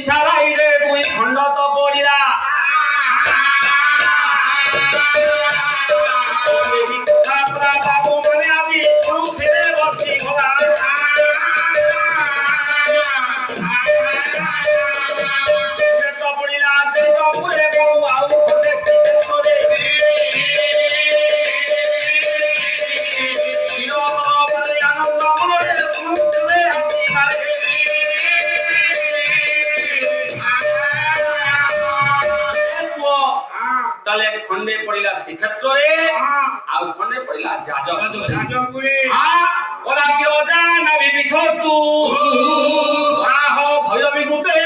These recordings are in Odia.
ସାରାଇରେ ଦୁଇ ଖଣ୍ଡ ତ ପଡ଼ିଲା ବାବୁ ମାନେ ଆଜି ସବୁଥିରେ ବସି ଗଲା ତ ପଡ଼ିଲା ସେ ସବୁରେ ବହୁ ଆଉ ଖଣ୍ଡେ ଶିଖରେ ଆନନ୍ଦ ମନରେ ଶୁଣୁଥିବେ তাহলে খন্ডে পড়িলা শ্রীক্ষেত্রে আর খন্ডে পড়িলা যাজপুরে ওরা কি অজানা বিবিধস্তু ওরা হ ভৈরবী গুতে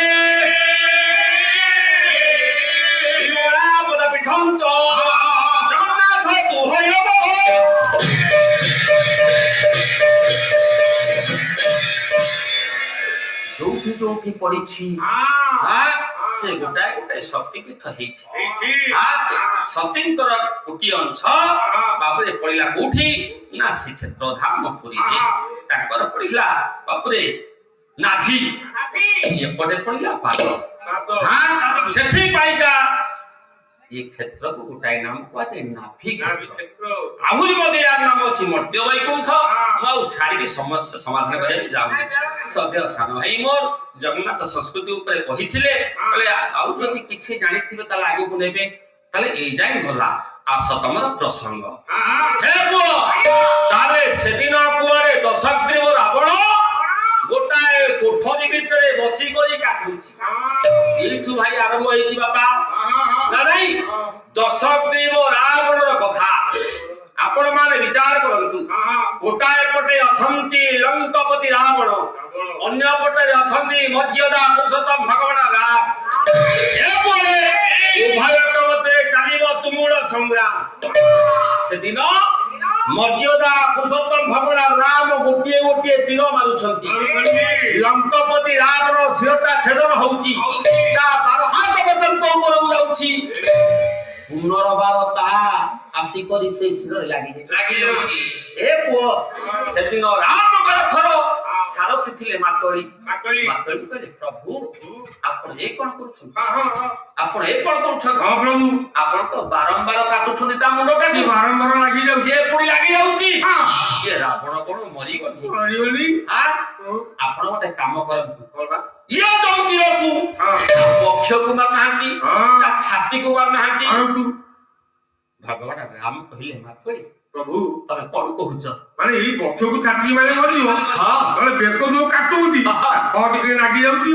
ওরা বোধা বিঠঞ্চ জগন্নাথ তু হইরব ଯୋଉଠି ଯୋଉଠି ପଡିଛି ସେ ଗୋଟାଏ ଗୋଟାଏ ଶକ୍ତିପୀଠ ହେଇଛି ସତୀଙ୍କର କୋଟି ଅଂଶ ବାବୁରେ ପଡିଲା କୋଉଠି ନା ଶ୍ରୀକ୍ଷେତ୍ର ଧାମ ପୁରୀରେ ତାଙ୍କର ପଡିଲା ବାବୁରେ ନାଭି ଏପଟେ ପଡିଲା ପାଦ ସେଥିପାଇଁକା ଏ କ୍ଷେତ୍ରକୁ ଗୋଟାଏ ନାମ କୁହାଯାଏ ନାଭି କ୍ଷେତ୍ର ଆହୁରି ମଧ୍ୟ ୟାର ନାମ ଅଛି ମର୍ତ୍ତ୍ୟ ବୈକୁଣ୍ଠ ମୁଁ ଆଉ ଛାଡ଼ିକି ସମସ୍ୟା ସମାଧାନ କରିବାକୁ ଯାଉନି ସଦେହ ସାନ ଭାଇ ମୋର ଜଗନ୍ନାଥ ସଂସ୍କୃତି ଉପରେ କହିଥିଲେ କହିଲେ ଆଉ ଯଦି କିଛି ଜାଣିଥିବେ ତାହେଲେ ଆଗକୁ ନେବେ ତାହେଲେ ଏଇ ଯାଏ ଗଲା ଆସ ତମର ପ୍ରସଙ୍ଗ ହେ ପୁଅ ତାହେଲେ ସେଦିନ କୁଆଡେ ଦଶଗ୍ରୀବ ରାବଣ ଗୋଟାଏ କୋଠରୀ ଭିତରେ ବସି କରି କାଟୁଛି ଏଇଠୁ ଭାଇ ଆରମ୍ଭ ହେଇଛି ବାପା ନା ନାଇଁ ଦଶଗ୍ରୀବ ରାବଣର କଥା ଆପଣ ମାନେ ବିଚାର କରନ୍ତୁ ଗୋଟାଏ ପଟେ ଅଛନ୍ତି ଲଙ୍କପତି ରାବଣ ଅନ୍ୟ ପଟେ ଅଛନ୍ତି ମର୍ଯ୍ୟାଦା ପୁରୁଷୋତ୍ତମ ଭଗବାନ ରାମ ଏପଟେ ଉଭୟଙ୍କ ମଧ୍ୟରେ ଚାଲିବ ତୁମୁଳ ସଂଗ୍ରାମ ସେଦିନ ମର୍ଯ୍ୟାଦା ପୁରୁଷୋତ୍ତମ ଭଗବାନ ରାମ ଗୋଟିଏ ଗୋଟିଏ ତୀର ମାରୁଛନ୍ତି ଲଙ୍କପତି ରାବଣ ଶିରଟା ଛେଦନ ହଉଛି ତା ବାର ହାତ ପର୍ଯ୍ୟନ୍ତ ଉପରକୁ ଯାଉଛି ପୁନର୍ବାର ତାହା ଆସିକରି ସେ ଶିରରେ ଲାଗି ଯାଉଛି ଏ ପୁଅ ସେଦିନ ରାମଙ୍କର ଥର ସାରଥି ଥିଲେ ମାତଳି କହିଲେ ପ୍ରଭୁ ଆପଣ ଏ କଣ କରୁଛନ୍ତି ଆପଣ ଏ କଣ କରୁଛନ୍ତି ହଁ ପ୍ରଭୁ ଆପଣ ତ ବାରମ୍ବାର କାଟୁଛନ୍ତି ତା ମୁଣ୍ଡ କାଟି ବାରମ୍ବାର ଲାଗି ଯାଉଛି ଏ ପୁଣି ଲାଗି ଯାଉଛି ଏ ରାବଣ କଣ ମରିଗଲି ଆପଣ ଗୋଟେ କାମ କରନ୍ତୁ ଇଏ ଯୋଉ ତୀରକୁ ପକ୍ଷକୁ ମାରୁନାହାନ୍ତି ତା ଛାତିକୁ ମାରୁନାହାନ୍ତି ଭଗବାନ ରାମ କହିଲେ ମାତଳି ପ୍ରଭୁ ତମେ କଣ କହୁଛ ମାନେ ଏଇ ପକ୍ଷକୁ ଛାତି ମାନେ ମରିବ ବେକ ଯୋଉ କାଟୁଛନ୍ତି ଟିକେ ଲାଗି ଯାଉଛି